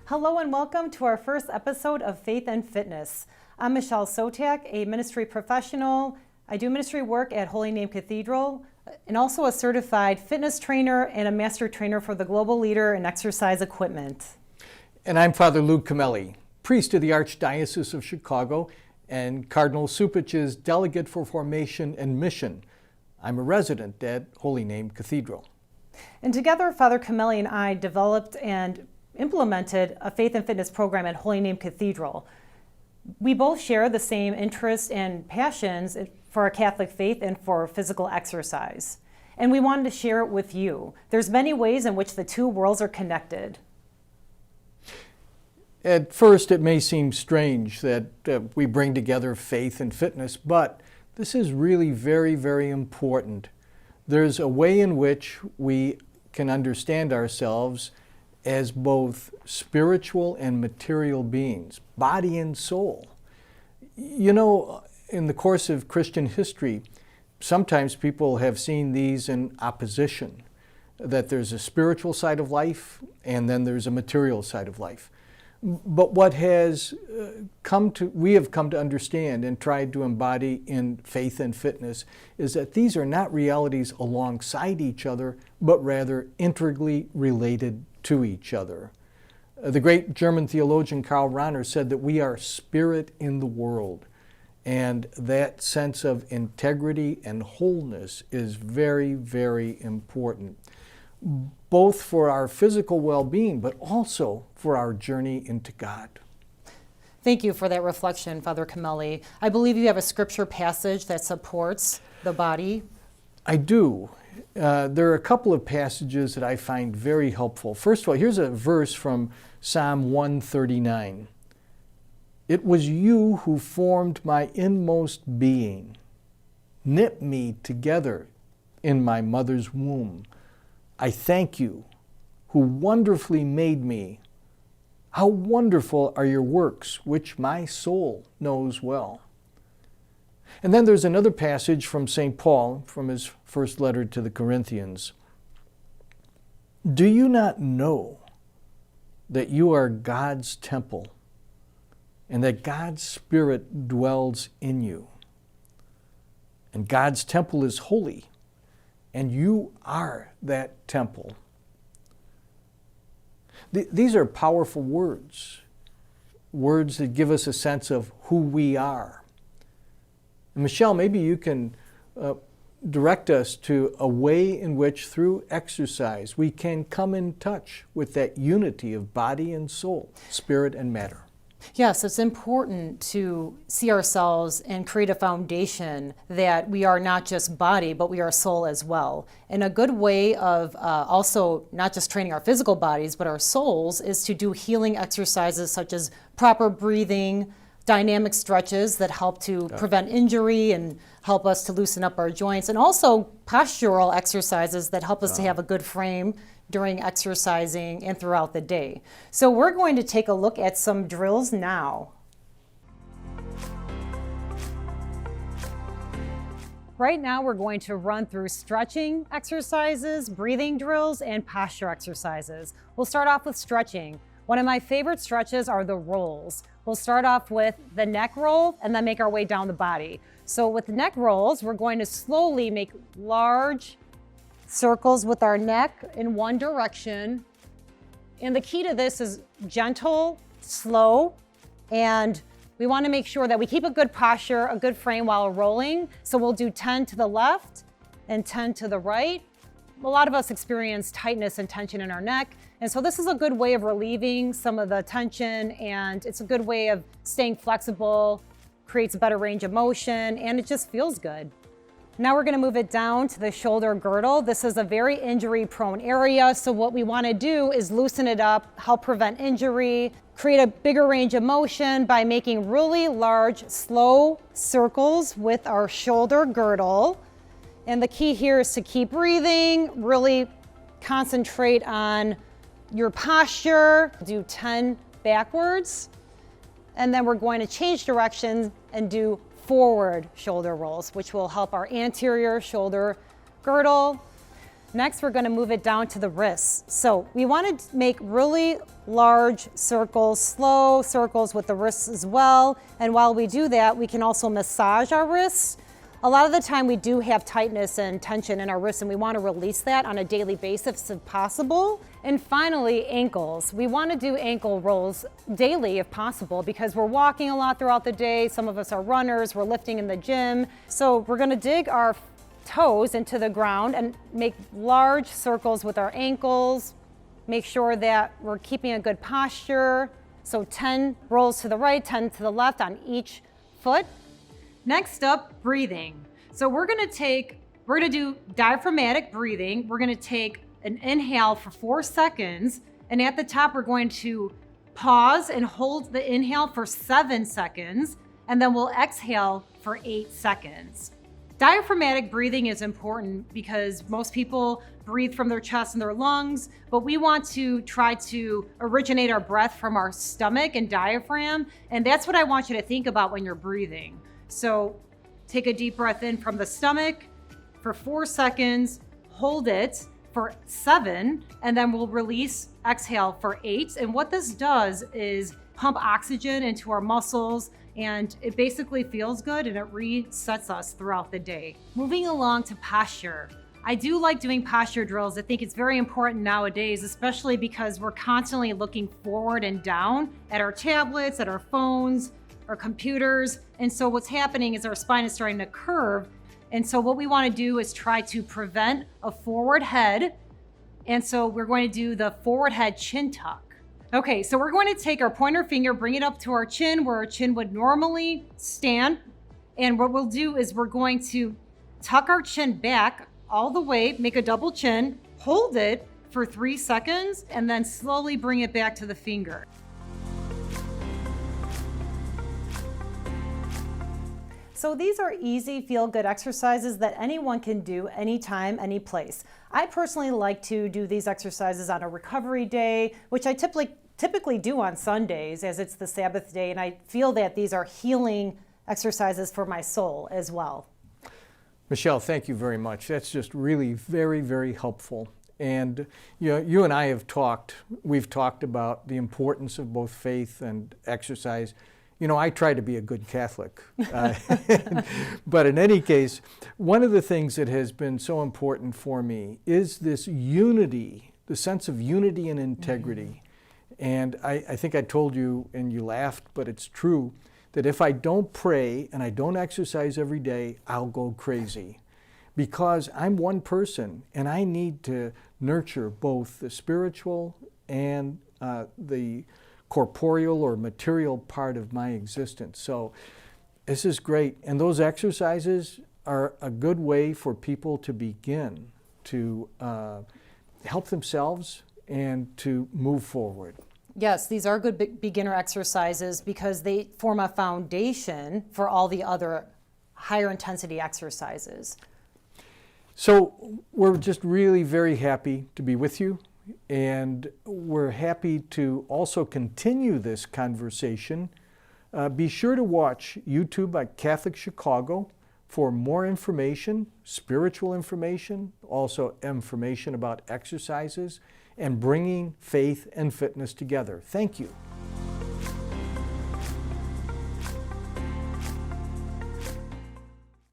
Hello and welcome to our first episode of Faith and Fitness. I'm Michele Sotak, a ministry professional. I do ministry work at Holy Name Cathedral and also a certified fitness trainer and a master trainer for the global leader in exercise equipment. And I'm Father Luke Cameli, priest of the Archdiocese of Chicago and Cardinal Supich's delegate for formation and mission. I'm a resident at Holy Name Cathedral. And together, Father Cameli and I developed and implemented a faith and fitness program at Holy Name Cathedral. We both share the same interests and passions for our Catholic faith and for physical exercise. And we wanted to share it with you. There's many ways in which the two worlds are connected. At first, it may seem strange that we bring together faith and fitness, but this is really very, very important. There's a way in which we can understand ourselves as both spiritual and material beings, body and soul. You know, in the course of Christian history, sometimes people have seen these in opposition, that there's a spiritual side of life and then there's a material side of life. But what we have come to understand and tried to embody in faith and fitness is that these are not realities alongside each other, but rather integrally related to each other. The great German theologian Karl Rahner said that we are spirit in the world, and that sense of integrity and wholeness is very, very important, both for our physical well-being, but also for our journey into God. Thank you for that reflection, Father Cameli. I believe you have a scripture passage that supports the body. I do. There are a couple of passages that I find very helpful. First of all, here's a verse from Psalm 139. It was you who formed my inmost being, knit me together in my mother's womb. I thank you, who wonderfully made me. How wonderful are your works, which my soul knows well. And then there's another passage from St. Paul, from his first letter to the Corinthians. Do you not know that you are God's temple and that God's Spirit dwells in you? And God's temple is holy, and you are that temple. These are powerful words that give us a sense of who we are. And Michele, maybe you can direct us to a way in which, through exercise, we can come in touch with that unity of body and soul, spirit and matter. Yes, it's important to see ourselves and create a foundation that we are not just body, but we are soul as well. And a good way of also not just training our physical bodies, but our souls is to do healing exercises such as proper breathing, dynamic stretches that help to prevent injury and help us to loosen up our joints, and also postural exercises that help us to have a good frame during exercising and throughout the day. So we're going to take a look at some drills now. Right now we're going to run through stretching exercises, breathing drills, and posture exercises. We'll start off with stretching. One of my favorite stretches are the rolls. We'll start off with the neck roll and then make our way down the body. So with neck rolls, we're going to slowly make large circles with our neck in one direction. And the key to this is gentle, slow, and we want to make sure that we keep a good posture, a good frame while rolling. So we'll do 10 to the left and 10 to the right. A lot of us experience tightness and tension in our neck. And so this is a good way of relieving some of the tension, and it's a good way of staying flexible, creates a better range of motion, and it just feels good. Now we're gonna move it down to the shoulder girdle. This is a very injury-prone area, so what we wanna do is loosen it up, help prevent injury, create a bigger range of motion by making really large, slow circles with our shoulder girdle. And the key here is to keep breathing, really concentrate on your posture, do 10 backwards, and then we're going to change direction and do forward shoulder rolls, which will help our anterior shoulder girdle. Next, we're going to move it down to the wrists. So we want to make really large circles, slow circles with the wrists as well. And while we do that, we can also massage our wrists. A lot of the time we do have tightness and tension in our wrists, and we want to release that on a daily basis if possible. And finally, ankles. We want to do ankle rolls daily if possible because we're walking a lot throughout the day. Some of us are runners, we're lifting in the gym. So we're going to dig our toes into the ground and make large circles with our ankles. Make sure that we're keeping a good posture. So 10 rolls to the right, 10 to the left on each foot. Next up, breathing. So we're gonna do diaphragmatic breathing. We're gonna take an inhale for 4 seconds, and at the top, we're going to pause and hold the inhale for 7 seconds, and then we'll exhale for 8 seconds. Diaphragmatic breathing is important because most people breathe from their chest and their lungs, but we want to try to originate our breath from our stomach and diaphragm, and that's what I want you to think about when you're breathing. So take a deep breath in from the stomach for 4 seconds, hold it for 7, and then we'll release, exhale for 8. And what this does is pump oxygen into our muscles, and it basically feels good and it resets us throughout the day. Moving along to posture. I do like doing posture drills. I think it's very important nowadays, especially because we're constantly looking forward and down at our tablets, at our phones, our computers. And so what's happening is our spine is starting to curve. And so what we want to do is try to prevent a forward head. And so we're going to do the forward head chin tuck. Okay, so we're going to take our pointer finger, bring it up to our chin where our chin would normally stand. And what we'll do is we're going to tuck our chin back all the way, make a double chin, hold it for 3 seconds, and then slowly bring it back to the finger. So these are easy, feel-good exercises that anyone can do anytime, any place. I personally like to do these exercises on a recovery day, which I typically do on Sundays as it's the Sabbath day, and I feel that these are healing exercises for my soul as well. Michele, thank you very much. That's just really very, very helpful. And you and I we've talked about the importance of both faith and exercise. I try to be a good Catholic. But in any case, one of the things that has been so important for me is this unity, the sense of unity and integrity. And I think I told you, and you laughed, but it's true, that if I don't pray and I don't exercise every day, I'll go crazy. Because I'm one person, and I need to nurture both the spiritual and the corporeal or material part of my existence. So this is great. And those exercises are a good way for people to begin to help themselves and to move forward. Yes, these are good beginner exercises because they form a foundation for all the other higher intensity exercises. So we're just really very happy to be with you. And we're happy to also continue this conversation. Be sure to watch YouTube at CatholicChicago for more information, spiritual information, also information about exercises, and bringing faith and fitness together. Thank you.